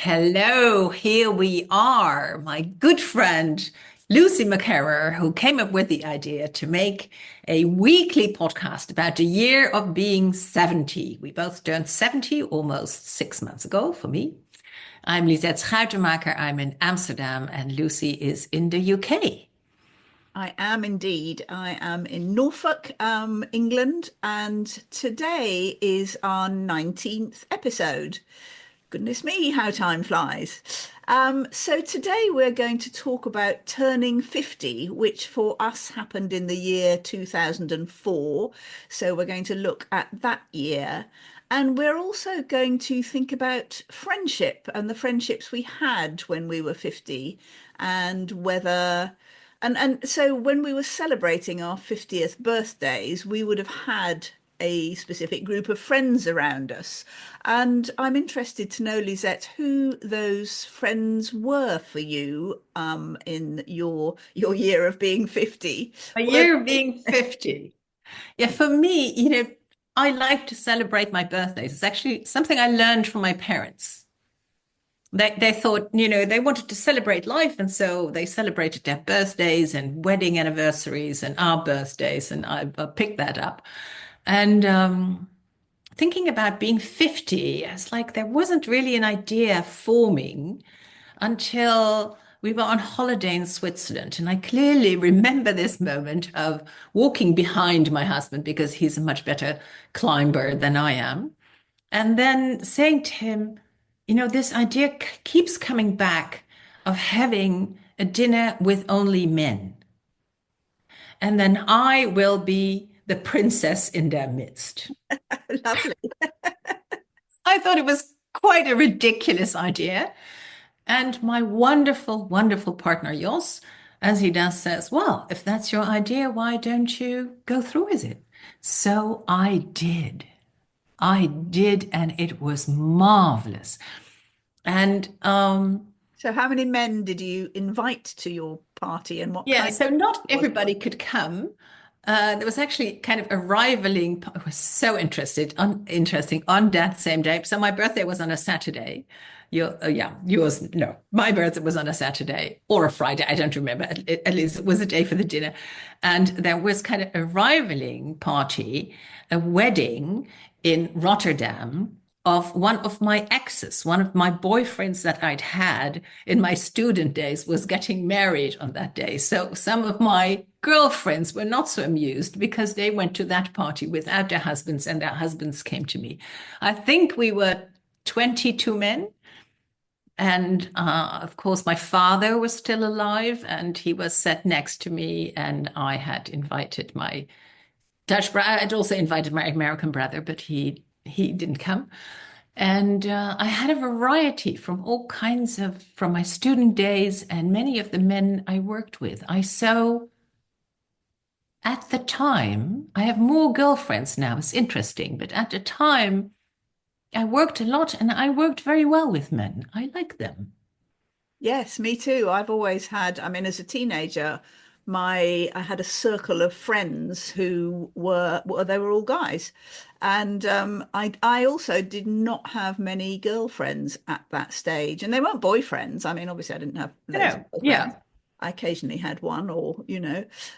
Hello, here we are. My good friend Lucy McCarrer, who came up with the idea to make a weekly podcast about the year of being 70. We both turned 70 almost 6 months ago for me. I'm Lisette Schuitenmaker. I'm in Amsterdam, and Lucy is in the UK. I am indeed. I am in Norfolk, England, and today is our 19th episode. Goodness me, how time flies. So today we're going to talk about turning 50, which for us happened in the year 2004. So we're going to look at that year. And we're also going to think about friendship and the friendships we had when we were 50 and whether and so when we were celebrating our 50th birthdays, we would have had a specific group of friends around us. And I'm interested to know, Lisette, who those friends were for you in your year of being 50. A Were year of they? being 50. Yeah, for me, I like to celebrate my birthdays. It's actually something I learned from my parents. They thought, they wanted to celebrate life, and so they celebrated their birthdays and wedding anniversaries and our birthdays, and I picked that up. And thinking about being 50, it's like there wasn't really an idea forming until we were on holiday in Switzerland. And I clearly remember this moment of walking behind my husband because he's a much better climber than I am. And then saying to him, this idea keeps coming back of having a dinner with only men. And then I will be the princess in their midst. Lovely. I thought it was quite a ridiculous idea. And my wonderful, wonderful partner, Jos, as he does, says, well, if that's your idea, why don't you go through with it? So I did. I did, and it was marvelous. And So how many men did you invite to your party and what yeah, kind so not was it? everybody could come. There was actually kind of a rivaling. I was so interesting on that same day. So my birthday was on a Saturday. Yeah, yours, no. My birthday was on a Saturday or a Friday. I don't remember. At least it was a day for the dinner. And there was kind of a rivaling party, a wedding in Rotterdam of one of my exes, one of my boyfriends that I'd had in my student days was getting married on that day. So some of my girlfriends were not so amused because they went to that party without their husbands and their husbands came to me. I think we were 22 men. And of course, my father was still alive and he was sat next to me. And I had invited my Dutch brother. I'd also invited my American brother, but he didn't come. And I had a variety from all kinds from my student days and many of the men I worked with. At the time, I have more girlfriends now. It's interesting, but at the time, I worked a lot and I worked very well with men. I like them. Yes, me too. I've always had, I mean, as a teenager, I had a circle of friends who well, they were all guys. And I also did not have many girlfriends at that stage. And they weren't boyfriends. I mean, obviously I didn't have loads of boyfriends. Yeah. I occasionally had one or.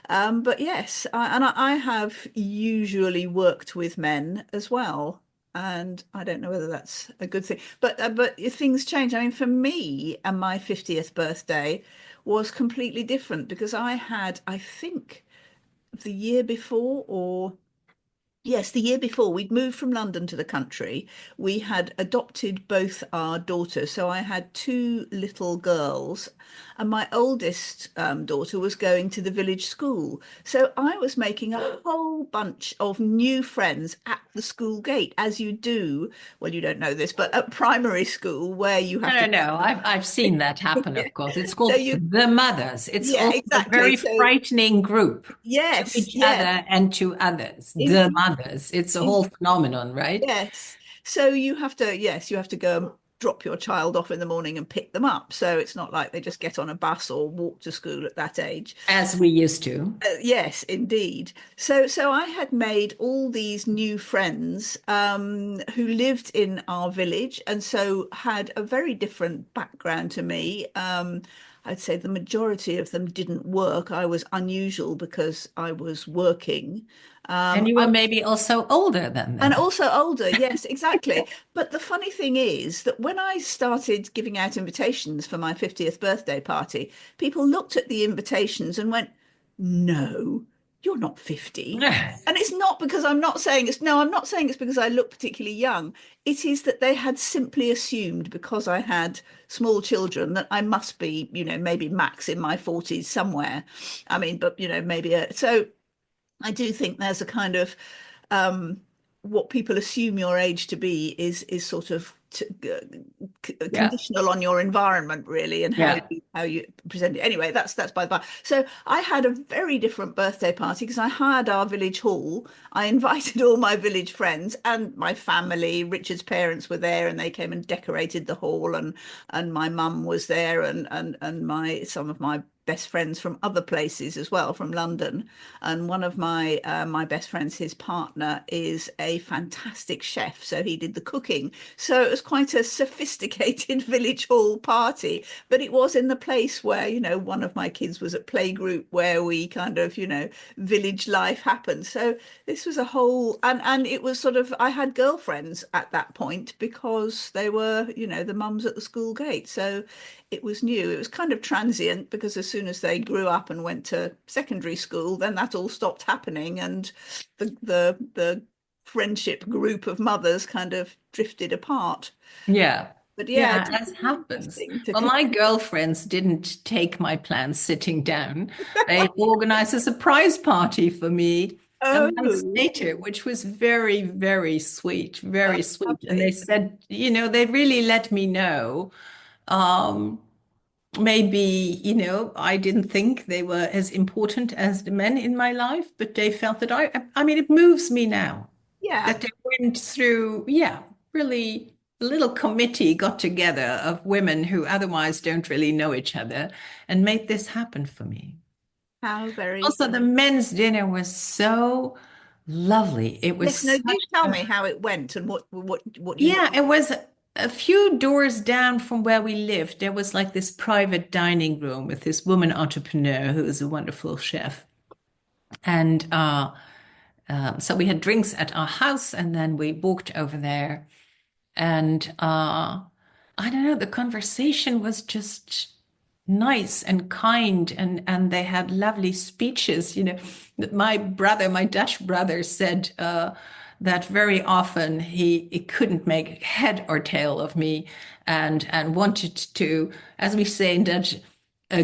But yes, I have usually worked with men as well. And I don't know whether that's a good thing, but things change. I mean, for me, and my 50th birthday was completely different because I think, the year before, or yes, the year before, we'd moved from London to the country. We had adopted both our daughters. So I had two little girls, and my oldest daughter was going to the village school. So I was making a whole bunch of new friends at the school gate, as you do. Well, you don't know this, but at primary school, where you No, have no, to. no. I've seen that happen, Yeah. of course. It's So called you, the mothers. It's yeah, also a exactly. very So frightening group to yes, each yes, other and to others. The indeed. mothers. It's a whole phenomenon, right? Yes. So you have to, yes, you have to go. drop your child off in the morning and pick them up. So it's not like they just get on a bus or walk to school at that age. As we used to. Yes, indeed. So I had made all these new friends who lived in our village, and so had a very different background to me. I'd say the majority of them didn't work. I was unusual because I was working. And you were maybe also older than And them. also older, yes, exactly. But the funny thing is that when I started giving out invitations for my 50th birthday party, people looked at the invitations and went, "No, you're not 50." And it's not because I'm not saying it's, no, I'm not saying it's because I look particularly young. It is that they had simply assumed because I had small children that I must be, maybe max in my 40s somewhere. I mean, but, maybe so I do think there's a kind of um, what people assume your age to be is sort of Yeah. conditional on your environment, really, and Yeah. how you present it. Anyway, that's by the by. So I had a very different birthday party because I hired our village hall. I invited all my village friends and my family. Richard's parents were there, and they came and decorated the hall, and my mum was there, and my some of my best friends from other places as well, from London. And one of my best friends, his partner, is a fantastic chef, so he did the cooking. So it was quite a sophisticated village hall party, but it was in the place where, one of my kids was at playgroup where we kind of, village life happened. So this was a whole, and it was sort of, I had girlfriends at that point because they were, the mums at the school gate. So it was new. It was kind of transient because as soon as they grew up and went to secondary school, then that all stopped happening, and the friendship group of mothers kind of drifted apart. Yeah. But yeah, Yeah, it's as happens. interesting to Well, my girlfriends didn't take my plans sitting down. They organized a surprise party for me a month oh, later, which was very, very sweet, very sweet. And they lovely. said, they really let me know. Um, Maybe, I didn't think they were as important as the men in my life, but they felt that I mean, it moves me now Yeah. that they went through, yeah, really a little committee got together of women who otherwise don't really know each other and made this happen for me. How very. Also, the men's dinner was so lovely. It was Yes, no, do such tell a, me how it went and what you. yeah, it was a few doors down from where we lived. There was like this private dining room with this woman entrepreneur who is a wonderful chef. And so we had drinks at our house and then we walked over there. And I don't know, the conversation was just nice and kind, and they had lovely speeches. My brother, my Dutch brother, said that very often he couldn't make head or tail of me, and wanted to, as we say in Dutch,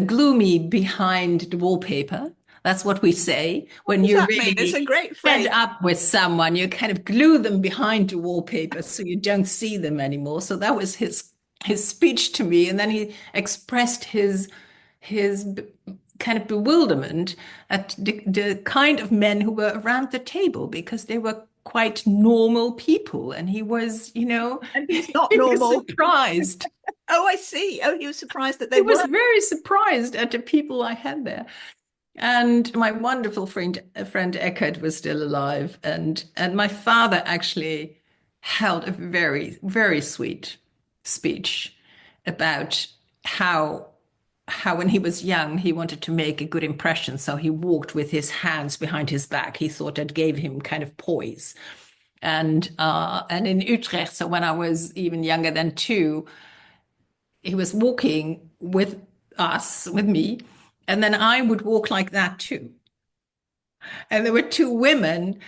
glue me behind the wallpaper. That's what we say What when does you're that mean? It's a really great fed phrase. up with someone. You kind of glue them behind the wallpaper so you don't see them anymore. So that was his speech to me, and then he expressed his kind of bewilderment at the kind of men who were around the table because they were quite normal people, and he was, And he's not he was normal. surprised. Oh, I see. Oh, he was surprised that they He was were. very surprised at the people I had there. And my wonderful friend Eckert was still alive, and my father actually held a very, very sweet speech about how how when he was young he wanted to make a good impression, so he walked with his hands behind his back. He thought that gave him kind of poise. And in Utrecht, so when I was even younger than two, he was walking with us, with me, and then I would walk like that too. And there were two women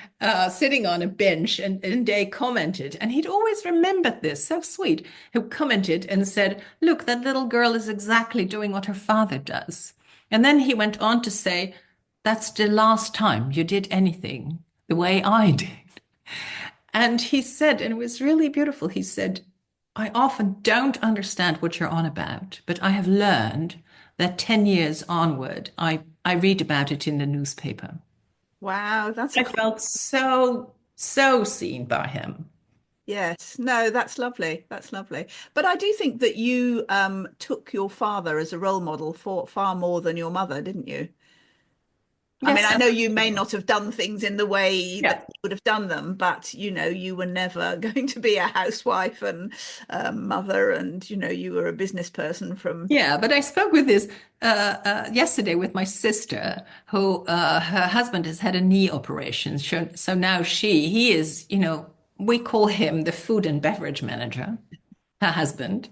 sitting on a bench, and they commented, and he'd always remembered this, so sweet, who commented and said, "Look, that little girl is exactly doing what her father does." And then he went on to say, "That's the last time you did anything the way I did." And he said, and it was really beautiful, he said, "I often don't understand what you're on about, but I have learned that 10 years onward, I read about it in the newspaper." Wow, that's a I cool. felt so, so seen by him. Yes. No, that's lovely. That's lovely. But I do think that you took your father as a role model for far more than your mother, didn't you? I mean, Yes, I I'm know you may sure. not have done things in the way that Yeah. you would have done them, but you were never going to be a housewife and mother, and you were a business person from. Yeah, but I spoke with this yesterday with my sister, who her husband has had a knee operation. So now he is, we call him the food and beverage manager, her husband,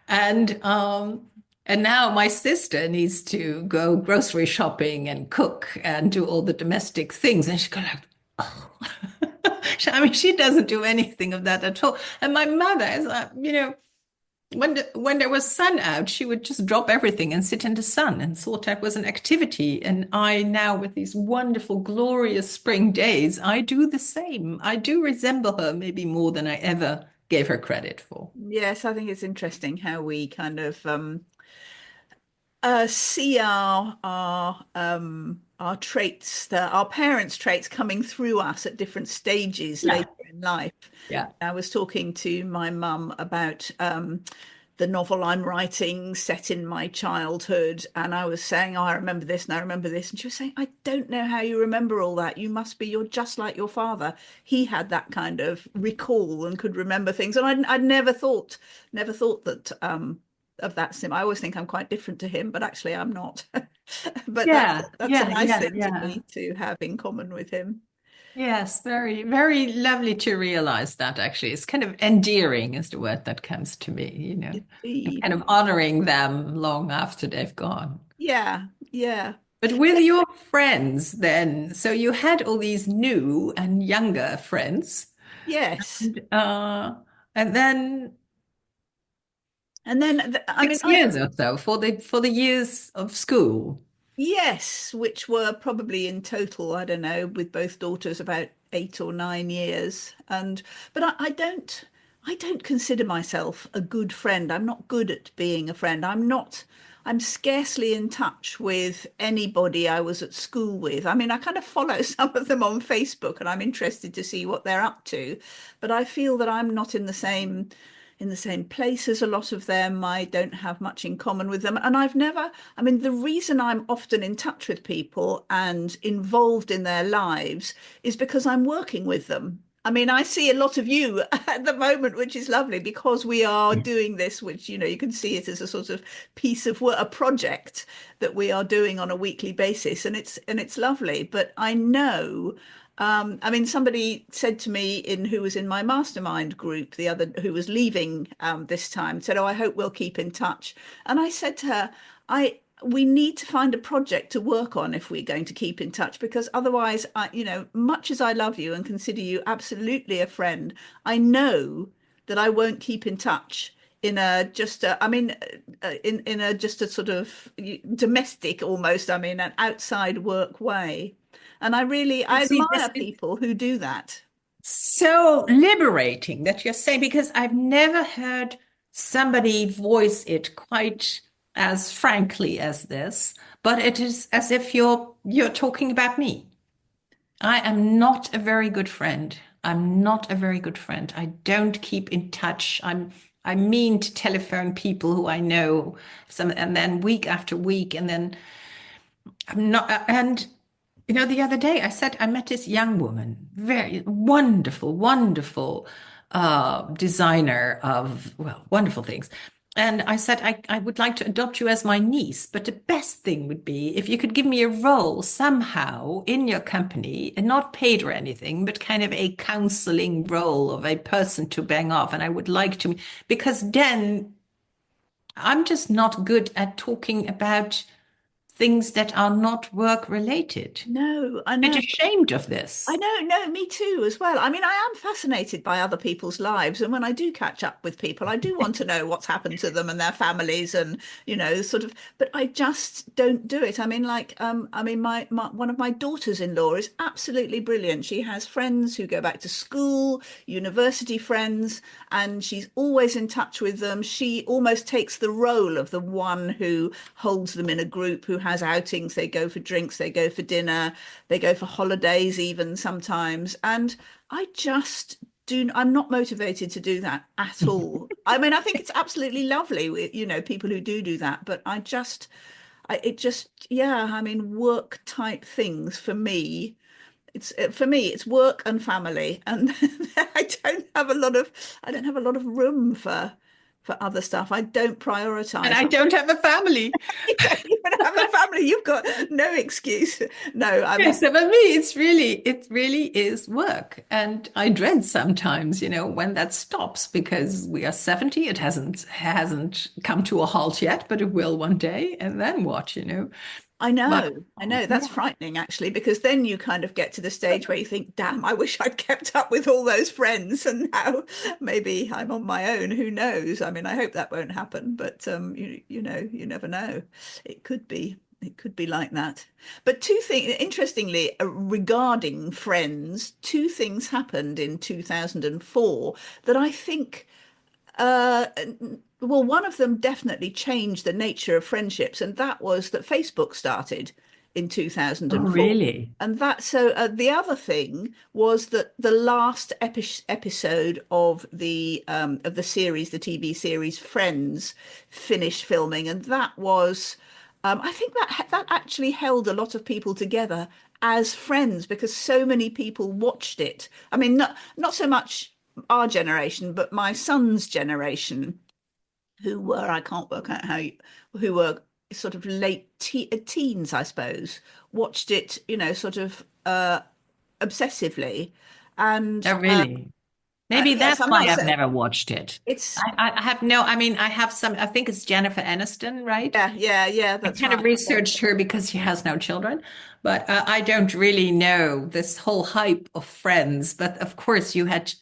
and um, and now my sister needs to go grocery shopping and cook and do all the domestic things, and she go like, oh. I mean, she doesn't do anything of that at all. And my mother is, when there was sun out, she would just drop everything and sit in the sun and thought that was an activity. And I now, with these wonderful, glorious spring days, I do the same. I do resemble her maybe more than I ever gave her credit for. Yes, I think it's interesting how we kind of see our traits, our parents' traits coming through us at different stages Yeah. later in life. Yeah. I was talking to my mum about the novel I'm writing set in my childhood, and I was saying, "Oh, I remember this and I remember this," and she was saying, "I don't know how you remember all that. You're just like your father. He had that kind of recall and could remember things." And I'd never thought that of that sim. I always think I'm quite different to him, but actually I'm not. But Yeah. that's a Yeah. nice Yeah. thing to Yeah. me to have in common with him. Yes. Very, very lovely to realize that actually. It's kind of endearing is the word that comes to me, and Indeed. kind of honoring them long after they've gone. Yeah, yeah. But with your friends then, so you had all these new and younger friends, Yes. and, uh, and then And then, I mean, 6 years or so for the years of school. yes, which were probably in total, I don't know, with both daughters about 8 or 9 years. But I don't consider myself a good friend. I'm not good at being a friend. I'm scarcely in touch with anybody I was at school with. I mean, I kind of follow some of them on Facebook and I'm interested to see what they're up to, but I feel that I'm not in the same place as a lot of them. I don't have much in common with them. And I mean, the reason I'm often in touch with people and involved in their lives is because I'm working with them. I mean, I see a lot of you at the moment, which is lovely because we are doing this, which, you can see it as a sort of piece of work, a project that we are doing on a weekly basis. And it's lovely. But I know I mean, somebody said to me who was in my mastermind group who was leaving this time, said, "Oh, I hope we'll keep in touch." And I said to her, we need to find a project to work on if we're going to keep in touch, because otherwise, much as I love you and consider you absolutely a friend, I know that I won't keep in touch I mean, in a just a sort of domestic almost, I mean, an outside work way. And I See, this admire is people who do that. so liberating that you're saying, because I've never heard somebody voice it quite as frankly as this, but it is as if you're talking about me. I am not a very good friend. I'm not a very good friend. I don't keep in touch. I mean to telephone people who I know and then week after week, and then I'm not. And the other day I said I met this young woman, very wonderful, wonderful designer of, well, wonderful things. And I said, I would like to adopt you as my niece, but the best thing would be if you could give me a role somehow in your company and not paid or anything, but kind of a counseling role of a person to bang off. And I would like to, because then I'm just not good at talking about things that are not work related. No, I Bit know. ashamed of I this. know, no, me too, as well. I mean, I am fascinated by other people's lives, and when I do catch up with people, I do want to know what's happened to them and their families, and sort of. But I just don't do it. I mean, I mean, my one of my daughters-in-law is absolutely brilliant. She has friends who go back to school, university friends, and she's always in touch with them. She almost takes the role of the one who holds them in a group, who has outings. They go for drinks, they go for dinner, they go for holidays even sometimes. And I just I'm not motivated to do that at all. I mean, I think it's absolutely lovely with, people who do that, but yeah, I mean, work type things for me, it's work and family, and I don't have a lot of room for other stuff. I don't And prioritize. I don't have a family. You don't even have a family. You've got no excuse. No, I Yeah, mean, so for me, it really is work. And I dread sometimes, when that stops because we are 70. It hasn't come to a halt yet, but it will one day. And then what? But I know that's yeah. frightening actually, because then you kind of get to the stage where you think, damn, I wish I'd kept up with all those friends, and now maybe I'm on my own. Who knows? I mean, I hope that won't happen, but you never know. It could be like that. But two things, interestingly, regarding Friends, two things happened in 2004 that I think uh, well, one of them definitely changed the nature of friendships, and that was that Facebook started in Oh, 2004. really? And the other thing was that the last episode of the series, the TV series Friends, finished filming, and that was I think that actually held a lot of people together as friends because so many people watched it. I mean, not so much our generation, but my son's generation, who were, I can't work out who were sort of late teens, I suppose, watched it, sort of obsessively. And Oh, really? Maybe yes, that's I'm why not I've so, never watched it. it's, I have no, I mean, I have some, I think it's Jennifer Aniston, right? yeah, I that's kind of right. researched her because she has no children, but I don't really know this whole hype of Friends. But of course, you had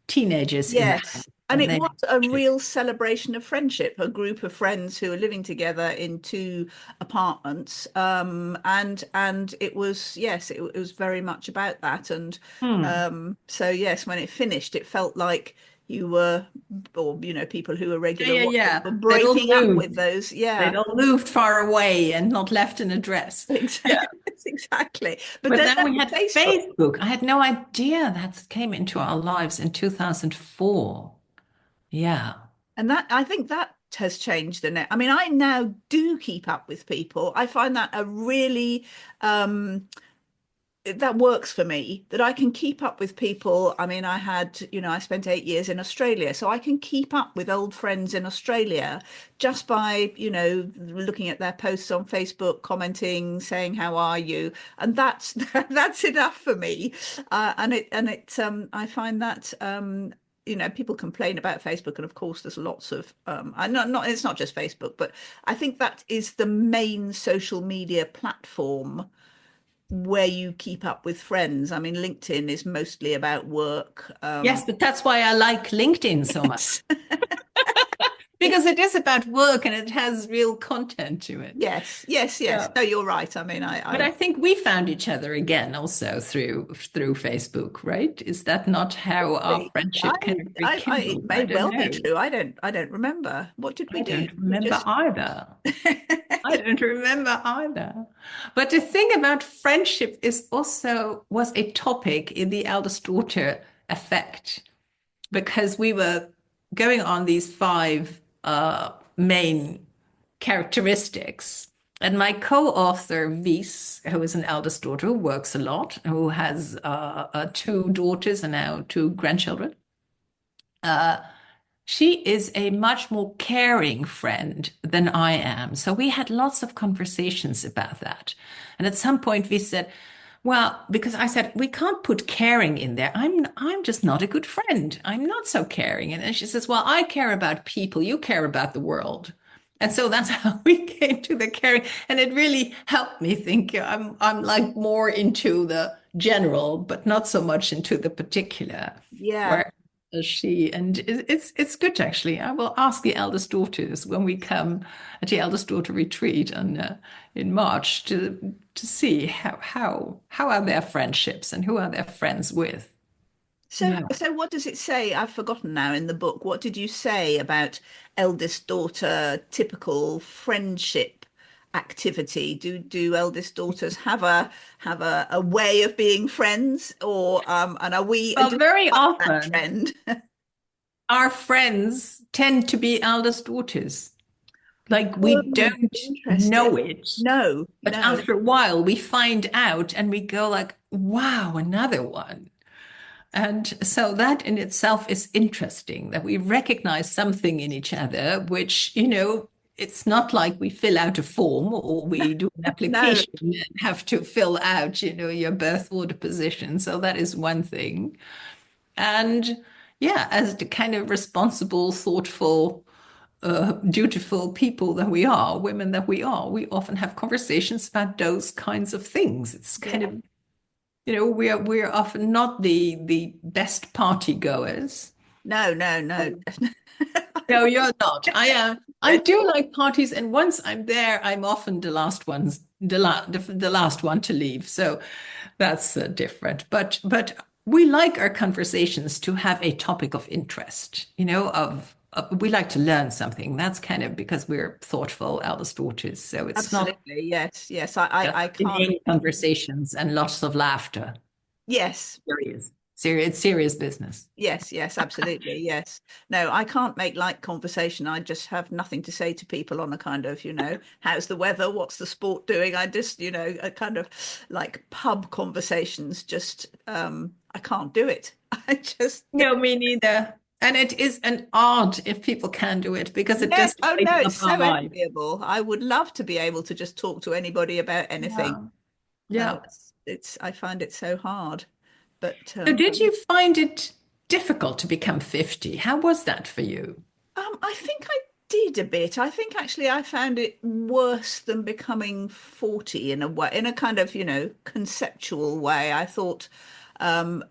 teenagers in the Yes. house, And and it they was a watched it. real celebration of friendship, a group of friends who were living together in two apartments. And it was, yes, it was very much about that. And Hmm. so, yes, when it finished, it felt like you were, or, people who were Yeah, regular yeah, watchers yeah. were They'd all breaking up with moved. those. They'd Yeah, all moved far away and not left an address. Yeah. exactly. Exactly. But But then then we had Facebook. Facebook. I had no idea that came into our lives in 2004. Yeah. And that I think that has changed the net. I mean, I now do keep up with people. I find that a really that works for me, that I can keep up with people. I mean, I spent 8 years in Australia, so I can keep up with old friends in Australia just by, looking at their posts on Facebook, commenting, saying, "How are you?" And that's that's enough for me. I find that people complain about Facebook, and of course, there's lots of I not it's not just Facebook, but I think that is the main social media platform where you keep up with friends. I mean, LinkedIn is mostly about work. Yes, but that's why I like LinkedIn so much Yes, because it is about work and it has real content to it. yes, yes, yes. Yeah. No, you're right. I mean, But I I think we found each other again also through Facebook, right? Is that not how our I, friendship kind of it rekindled? I may don't well be know. true. I don't remember. What did we I do? don't We remember just, either. I don't remember either. But the thing about friendship is also was a topic in the eldest daughter effect because we were going on these five main characteristics. And my co-author, Vis, who is an eldest daughter who works a lot, who has two daughters and now two grandchildren, uh, she is a much more caring friend than I am. So we had lots of conversations about that. And at some point we said, well, because I said we can't put caring in there. I'm just not a good friend. I'm not so caring. And then she says, well, I care about people. You care about the world. And so that's how we came to the caring. And it really helped me think I'm like more into the general, but not so much into the particular. yeah. Where she and it's good actually. I will ask the eldest daughters when we come at the eldest daughter retreat in March to see how are their friendships and who are their friends with. So, Yeah. so what does it say? I've forgotten now in the book. What did you say about eldest daughter typical friendship activity? Do eldest daughters have a way of being friends, or and are we Well, do we very buck that often trend? our friends tend to be eldest daughters. Like we Oh, don't know interesting. it, No, but no, after a while we find out and we go like, wow, another one. And so that in itself is interesting that we recognize something in each other, which, it's not like we fill out a form or we do an no, application and have to fill out, your birth order position. So that is one thing. And yeah, as the kind of responsible, thoughtful, dutiful people that we are, women that we are, we often have conversations about those kinds of things. It's kind yeah, of, we're often not the best party goers. no, no, no. No, you're not. I am. I I do like parties, and once I'm there, I'm often the last one to leave. So that's different. But we like our conversations to have a topic of interest. We like to learn something. That's kind of because we're thoughtful eldest daughters. So it's not absolutely, yes, yes. I just can't. inane conversations and lots of laughter. Yes, Serious, serious business. yes, yes, absolutely, yes. No, I can't make light conversation. I just have nothing to say to people on a kind of, how's the weather? What's the sport doing? I just, a kind of like pub conversations. Just, I can't do it. I just. No, me neither. And it is an art if people can do it because it Yes. does Oh no, lighten it's up our so life. enviable. I would love to be able to just talk to anybody about anything. Yeah. Yeah. It's I find it so hard. But So did you find it difficult to become 50? How was that for you? I think I did a bit. I think actually I found it worse than becoming 40 in a way, in a kind of, conceptual way. I thought, um,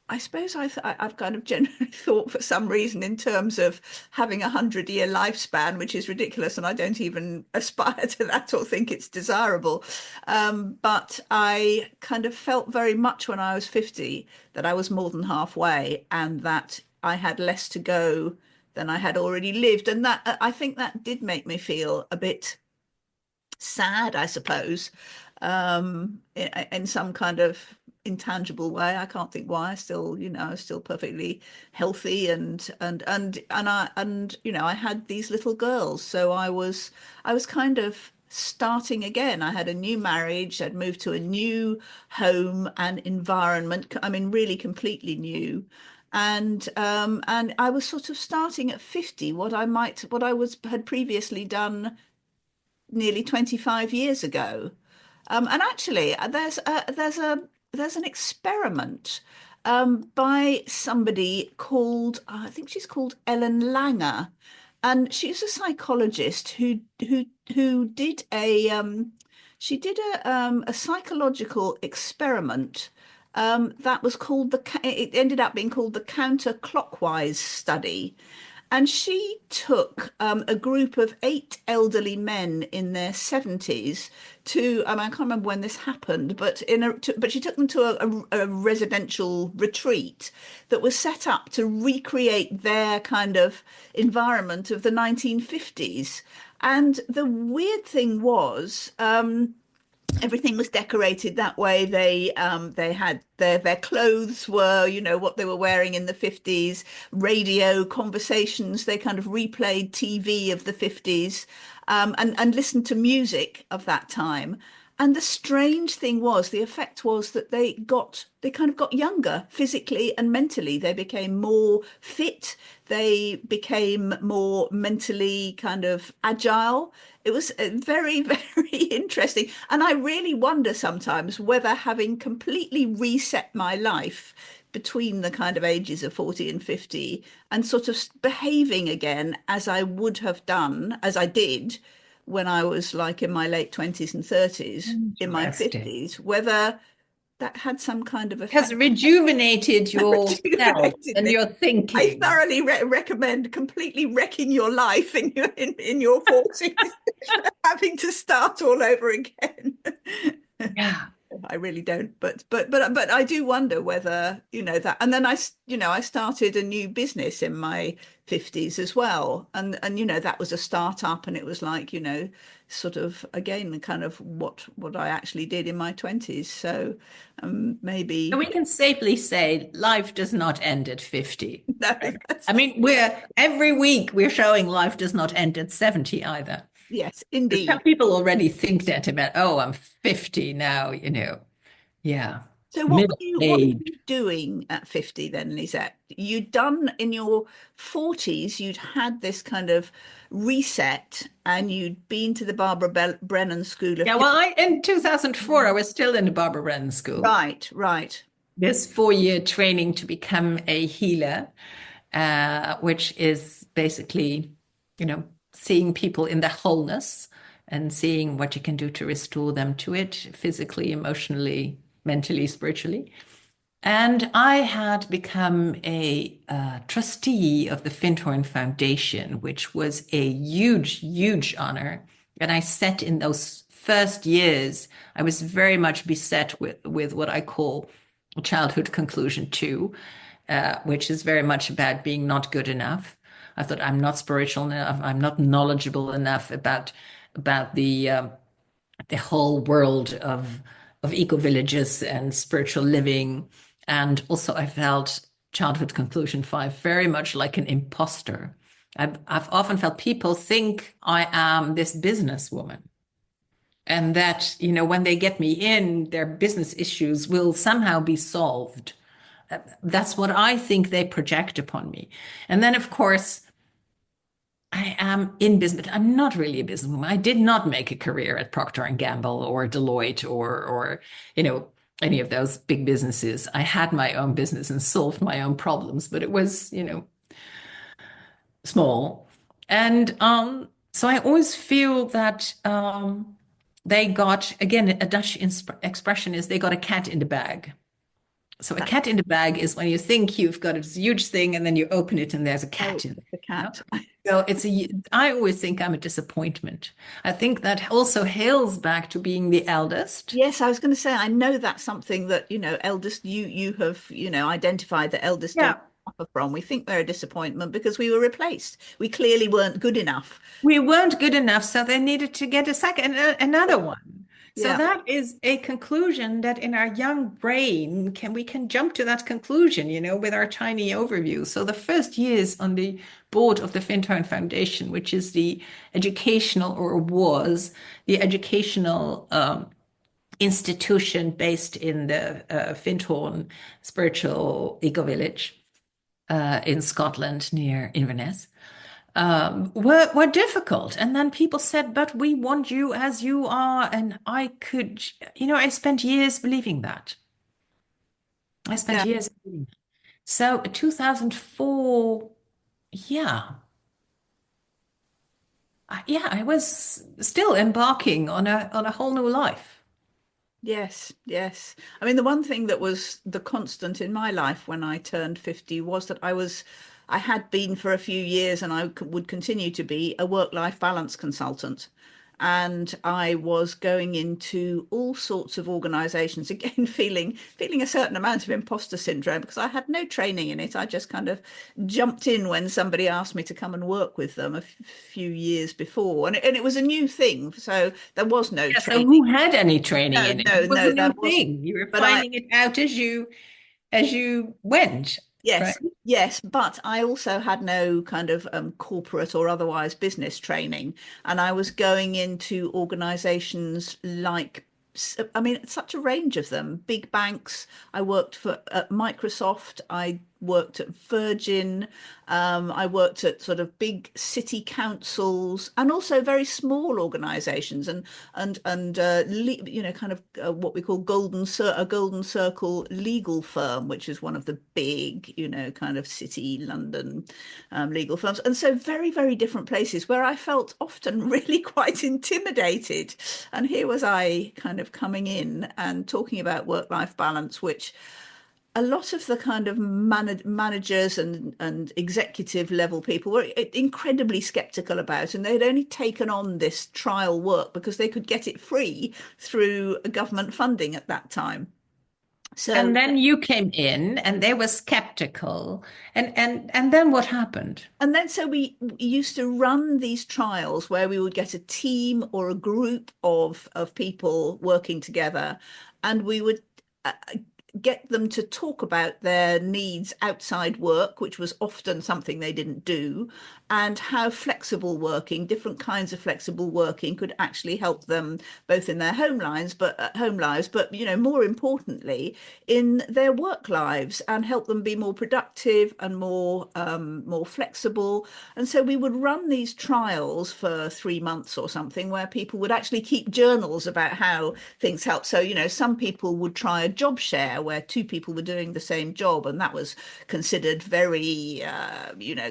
I suppose I've kind of generally thought for some reason in terms of having 100-year lifespan, which is ridiculous, and I don't even aspire to that or think it's desirable. But I kind of felt very much when I was 50 that I was more than halfway and that I had less to go than I had already lived. And that I think that did make me feel a bit sad, I suppose, in some kind of intangible way. I can't think why. I still, still perfectly healthy and I had these little girls, so I was kind of starting again. I had a new marriage. I'd moved to a new home and environment. I mean, really completely new. And I was sort of starting at 50, what I was had previously done nearly 25 years ago. And actually, there's an experiment by somebody called, I think she's called Ellen Langer, and she's a psychologist who did a psychological experiment that was called it ended up being called the counterclockwise study. And she took a group of 8 elderly men in their 70s to, I can't remember when this happened, but she took them to a residential retreat that was set up to recreate their kind of environment of the 1950s. And the weird thing was, everything was decorated that way. They had their clothes were, what they were wearing in the 50s, radio conversations. They kind of replayed TV of the 50s, and listened to music of that time. And the strange thing was, the effect was that they kind of got younger physically and mentally. They became more fit. They became more mentally kind of agile. It was very, very interesting. And I really wonder sometimes whether, having completely reset my life between the kind of ages of 40 and 50 and sort of behaving again as I would have done, as I did when I was like in my late 20s and 30s, in my Interesting. 50s, whether that had some kind of Has effect. rejuvenated your self Rejuvenated and me. your I thinking. thoroughly recommend completely wrecking your life in your 40s, having to start all over again. Yeah. I really don't. But I do wonder whether, that. And then I started a new business in my 50s as well. And that was a startup, and it was like, sort of again kind of what I actually did in my 20s. So And maybe we can safely say life does not end at 50, no, right? that's I mean, we're every week we're showing life does not end at 70 either. yes, Some indeed. people already think that about, oh, I'm 50 now, you know. Yeah. So Middle what were age. you doing at 50 then, Lisette? You'd done in your 40s, you'd had this kind of reset, and you'd been to the Brennan School of Yeah, well, in 2004, I was still in the Barbara Brennan School. Right, right. This 4-year training to become a healer, which is basically, seeing people in their wholeness and seeing what you can do to restore them to it physically, emotionally, mentally, spiritually. And I had become a trustee of the Findhorn Foundation, which was a huge, huge honor. And I sat in those first years, I was very much beset with what I call childhood conclusion two, which is very much about being not good enough. I thought I'm not spiritual enough. I'm not knowledgeable enough about the whole world of eco villages and spiritual living. And also, I felt childhood conclusion five very much like an imposter. I've often felt people think I am this businesswoman, and that, when they get me in, their business issues will somehow be solved. That's what I think they project upon me. And then, of course, I am in business, but I'm not really a businesswoman. I did not make a career at Procter and Gamble or Deloitte or any of those big businesses. I had my own business and solved my own problems, but it was, small. And so I always feel that they got, again, a Dutch expression is they got a cat in the bag. So a That, cat in the bag is when you think you've got this huge thing and then you open it and there's a oh, cat in the there. cat. So I always think I'm a disappointment. I think that also hails back to being the eldest. Yes, I was going to say, I know that's something that, eldest you have, identified that eldest don't Yeah. suffer from. We think they're a disappointment because we were replaced. We clearly weren't good enough. We weren't good enough, so they needed to get a second, another one. So Yeah. that is a conclusion that in our young brain we can jump to that conclusion, with our tiny overview. So the first years on the board of the Findhorn Foundation, which is the educational or was the educational institution based in the Findhorn spiritual eco village in Scotland near Inverness were difficult. And then people said, but we want you as you are. And I could, I spent years believing that. I spent Yeah. years believing that. So 2004, yeah. Yeah, I was still embarking on a whole new life. Yes, yes. I mean, the one thing that was the constant in my life when I turned 50 was that I had been for a few years, and would continue to be a work-life balance consultant. And I was going into all sorts of organizations, again, feeling a certain amount of imposter syndrome because I had no training in it. I just kind of jumped in when somebody asked me to come and work with them a few years before. And it was a new thing. So there was no Yeah, so training. who had any training No, in it? no, It was a no, new that wasn't. thing. You were But I, finding it out as you went, right? yes, yes, but I also had no kind of corporate or otherwise business training. And I was going into organizations like, I mean, it's such a range of them. Big banks. I worked for at Microsoft. I worked at Virgin. I worked at sort of big city councils and also very small organizations and kind of what we call a golden circle legal firm, which is one of the big, kind of city London legal firms. And so very, very different places where I felt often really quite intimidated. And here was I kind of coming in and talking about work-life balance, which a lot of the kind of managers and executive level people were incredibly skeptical about, and they'd only taken on this trial work because they could get it free through government funding at that time. So And then you came in and they were skeptical. And then what happened? And then so we used to run these trials where we would get a team or a group of people working together, and we would uh, get them to talk about their needs outside work, which was often something they didn't do, and how flexible working, different kinds of flexible working could actually help them both in their home lives, but more importantly, in their work lives, and help them be more productive and more flexible. And so we would run these trials for 3 months or something, where people would actually keep journals about how things help. So some people would try a job share where two people were doing the same job, and that was considered very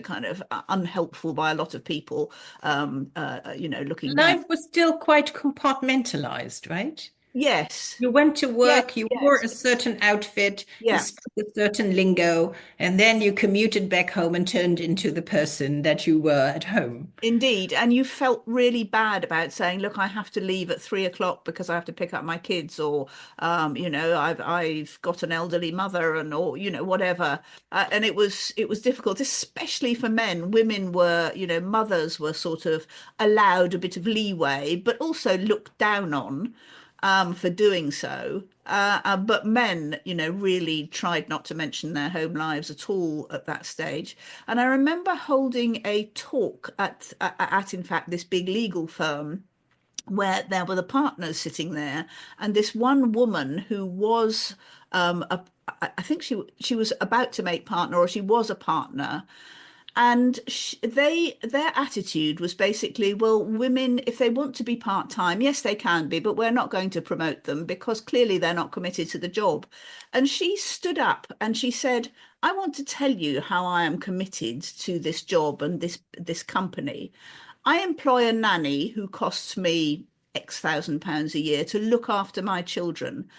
kind of unhelpful by a lot of people, looking back. Life was still quite compartmentalized, right? Yes. You went to Yes, work, you wore yes. a certain outfit, you Yeah. spoke a certain lingo, and then you commuted back home and turned into the person that you were at home. Indeed. And you felt really bad about saying, look, I have to leave at 3 o'clock because I have to pick up my kids, or, I've got an elderly mother, and, or, whatever. And it was difficult, especially for men. Women were, mothers were sort of allowed a bit of leeway, but also looked down on for doing so. But men, really tried not to mention their home lives at all at that stage. And I remember holding a talk at in fact, this big legal firm where there were the partners sitting there, and this one woman who was I think she was about to make partner, or she was a partner, and their attitude was basically, well, women, if they want to be part-time, yes, they can be, but we're not going to promote them because clearly they're not committed to the job. And she stood up and she said, I want to tell you how I am committed to this job and this company. I employ a nanny who costs me X thousand pounds a year to look after my children.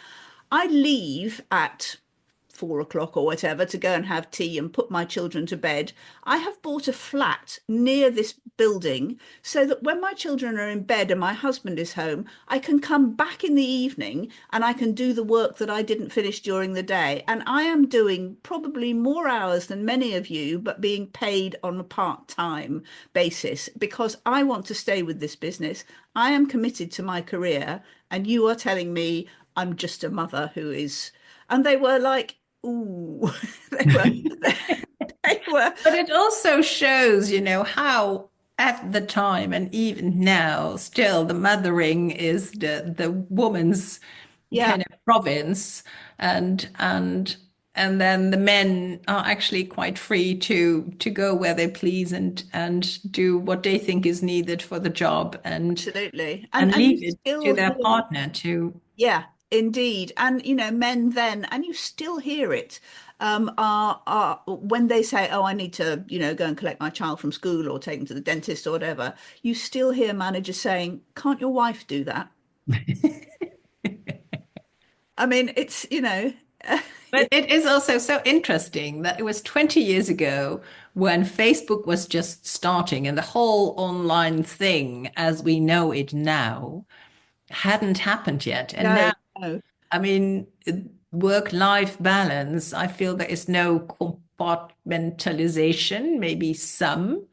I leave at 4 o'clock or whatever to go and have tea and put my children to bed. I have bought a flat near this building so that when my children are in bed and my husband is home, I can come back in the evening and I can do the work that I didn't finish during the day. And I am doing probably more hours than many of you, but being paid on a part-time basis because I want to stay with this business. I am committed to my career, and you are telling me I'm just a mother who is. And they were like, ooh, they were, they were, But it also shows, how at the time and even now, still the mothering is the woman's yeah, kind of province, and then the men are actually quite free to go where they please and do what they think is needed for the job absolutely. and And you leave it to still their hear, partner to. yeah, indeed. And men then, and you still hear it, are when they say, oh, I need to, go and collect my child from school or take them to the dentist or whatever, you still hear managers saying, can't your wife do that? I mean, it's, But it is also so interesting that it was 20 years ago when Facebook was just starting and the whole online thing as we know it now hadn't happened yet. And no, now, no, I mean, work-life balance, I feel there is no compartmentalization, maybe some.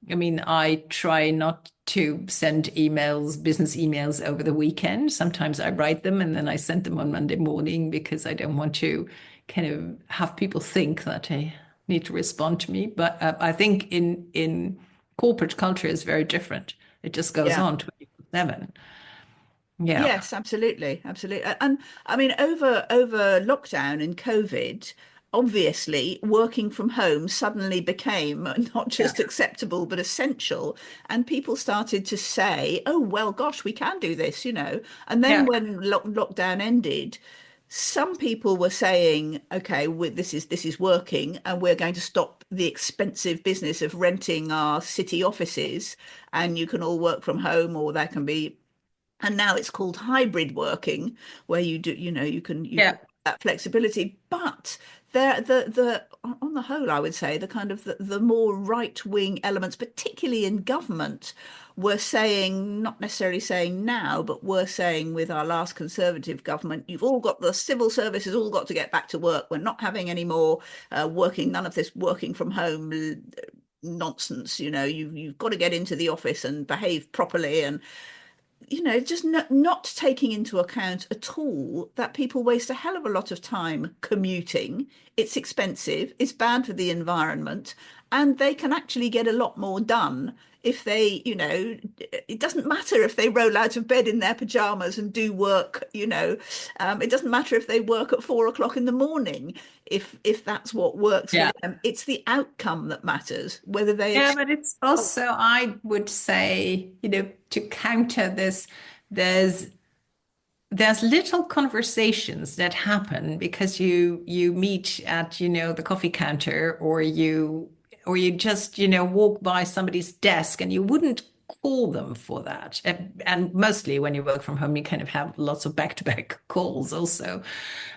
I mean, I try not to send emails, business emails over the weekend. Sometimes I write them and then I send them on Monday morning because I don't want to kind of have people think that they need to respond to me. But I think in corporate culture is very different. It just goes yeah. on 24/7. Yeah. Yes, absolutely, absolutely. And I mean, over lockdown and COVID, obviously working from home suddenly became not Yeah. just acceptable but essential. And people started to say, "Oh, well, gosh, we can do this," And then Yeah. when lockdown ended, some people were saying, "Okay, this is working, and we're going to stop the expensive business of renting our city offices, and you can all work from home, or there can be." And now it's called hybrid working, where you do, you can Yeah. that flexibility. But there, the on the whole, I would say the kind of the more right-wing elements, particularly in government, were saying, not necessarily saying now, but were saying with our last Conservative government, you've all got the civil service has all got to get back to work. We're not having any more working, none of this working from home nonsense. You've got to get into the office and behave properly, and just not taking into account at all that people waste a hell of a lot of time commuting. It's expensive, it's bad for the environment, and they can actually get a lot more done if it doesn't matter if they roll out of bed in their pajamas and do work, it doesn't matter if they work at 4 o'clock in the morning, if that's what works for Yeah. them. It's the outcome that matters, whether they Yeah, achieve. but it's also, I would say, to counter this, there's there's little conversations that happen because you meet at, the coffee counter, or you just, walk by somebody's desk and you wouldn't call them for that. And mostly when you work from home, you kind of have lots of back-to-back calls also.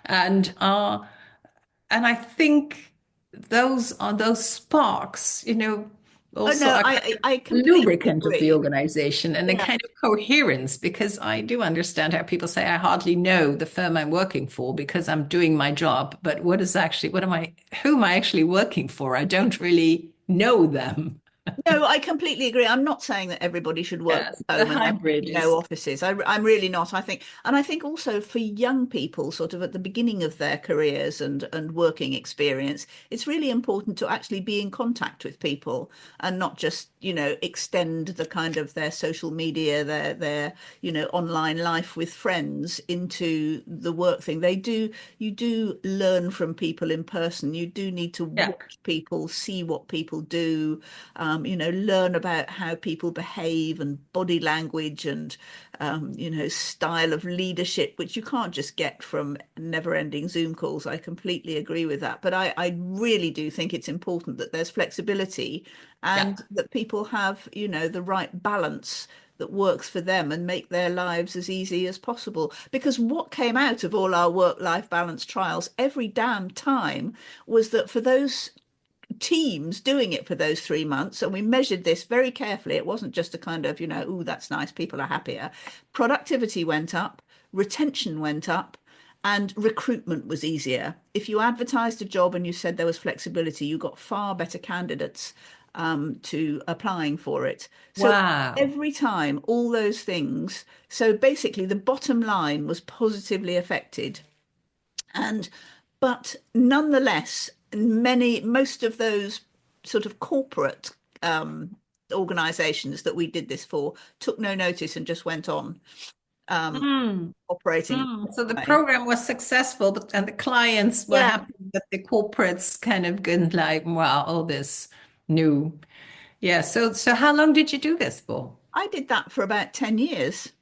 And and I think those are those sparks, Oh also no, are kind I of I completely lubricant of the agree. organization and a Yeah. kind of coherence, because I do understand how people say, I hardly know the firm I'm working for because I'm doing my job. But who am I actually working for? I don't really know them. No, I completely agree. I'm not saying that everybody should work Yes, from the home and there should hybrid be no is, offices. I'm really not. And I think also for young people, sort of at the beginning of their careers and working experience, it's really important to actually be in contact with people and not just, extend the kind of their social media, their online life with friends into the work thing. You do learn from people in person. You do need to yeah, watch people, see what people do, learn about how people behave and body language and, style of leadership, which you can't just get from never-ending Zoom calls. I completely agree with that. But I really do think it's important that there's flexibility yeah, and that people have, the right balance that works for them and make their lives as easy as possible. Because what came out of all our work-life balance trials every damn time was that for those teams doing it for those 3 months, and we measured this very carefully. It wasn't just a kind of, oh, that's nice, people are happier. Productivity went up, retention went up, and recruitment was easier. If you advertised a job and you said there was flexibility, you got far better candidates to applying for it. So wow, every time, all those things. So basically, the bottom line was positively affected. And but nonetheless, most of those sort of corporate organizations that we did this for took no notice and just went on um, Hmm. operating in the So the same way. program was successful, and the clients were Yeah, happy, but the corporates kind of going like, wow, all this new. Yeah. So how long did you do this for? I did that for about 10 years.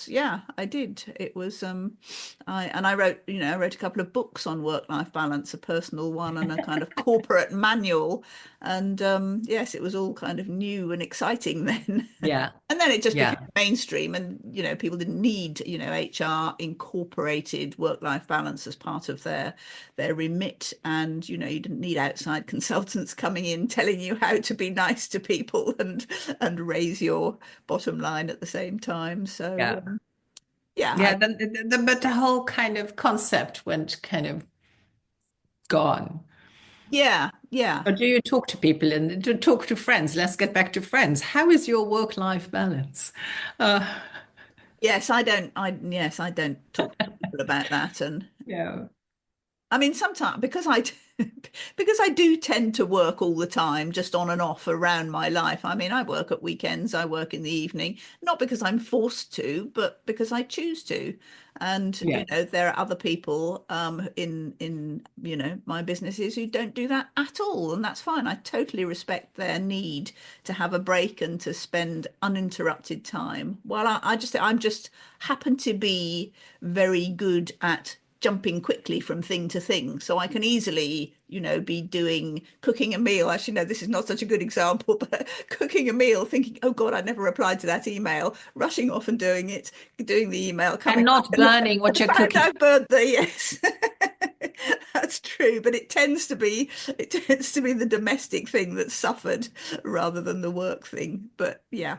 Yeah, I did. It was, I wrote, I wrote a couple of books on work-life balance, a personal one and a kind of corporate manual. And yes, it was all kind of new and exciting then. Yeah. And then it just became Yeah. mainstream and, people didn't need, HR incorporated work-life balance as part of their remit. And, you didn't need outside consultants coming in telling you how to be nice to people and raise your bottom line at the same time. So Yeah. yeah, Yeah. But the whole kind of concept went kind of gone. yeah. Or do you talk to people and to talk to friends? Let's get back to friends. How is your work-life balance? Uh, Yes, I don't talk to people about that. And yeah. I mean, sometimes because I do tend to work all the time, just on and off around my life. I mean, I work at weekends, I work in the evening, not because I'm forced to, but because I choose to. And Yeah. there are other people in my businesses who don't do that at all, and that's fine. I totally respect their need to have a break and to spend uninterrupted time. Well, I'm just happen to be very good at jumping quickly from thing to thing. So I can easily, be cooking a meal. Actually, no, this is not such a good example, but cooking a meal, thinking, oh God, I never replied to that email, rushing off and doing it, doing the email, And coming not back, burning and what you're found cooking. I burnt the yes. That's true, but it tends to be the domestic thing that suffered rather than the work thing. But yeah.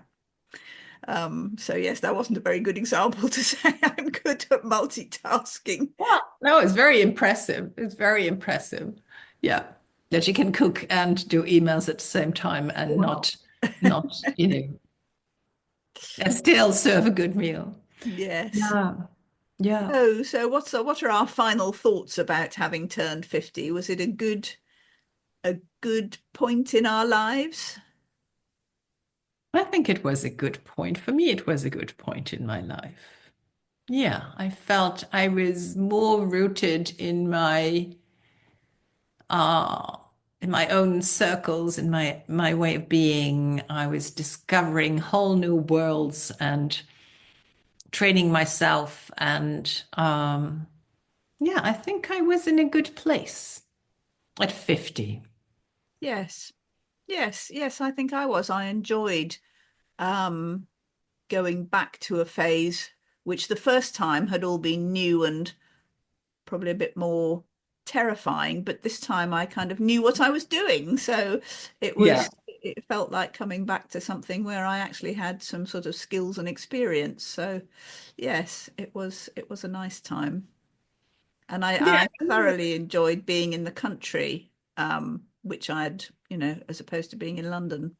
So yes, that wasn't a very good example to say I'm good at multitasking. Well, no, it's very impressive. It's very impressive. Yeah. That you can cook and do emails at the same time and Wow. not, and still serve a good meal. Yes. Yeah. Yeah. So what are our final thoughts about having turned 50? Was it a good point in our lives? I think it was a good point. For me, it was a good point in my life. Yeah, I felt I was more rooted uh in my own circles, in my way of being. I was discovering whole new worlds and training myself and yeah, I think I was in a good place at 50. Yes. Yes, yes, I think I was. I enjoyed um going back to a phase which the first time had all been new and probably a bit more terrifying, but this time I kind of knew what I was doing. So Yeah. it felt like coming back to something where I actually had some sort of skills and experience. So yes, it was a nice time. And Yeah. I thoroughly enjoyed being in the country, which I'd, as opposed to being in London.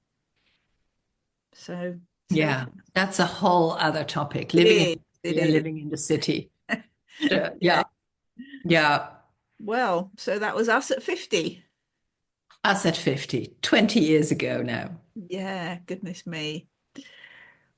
So Yeah. That's a whole other topic. it Living in is, it and is. living in the city. Sure. Yeah. Yeah. Yeah. Well, so that was us at 50. Us at 50, 20 years ago now. Yeah, goodness me.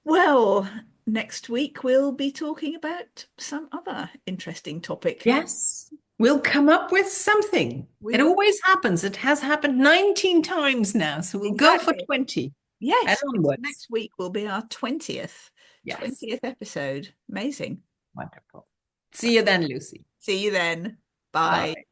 Well, next week we'll be talking about some other interesting topic. Yes. We'll come up with something. We It will. always happens. It has happened 19 times now. So we'll go for Exactly. 20 and Yes, onwards. next week will be our 20th, Yes. 20th episode. Amazing. Wonderful. See you then, Lucy. See you then. Bye. Bye.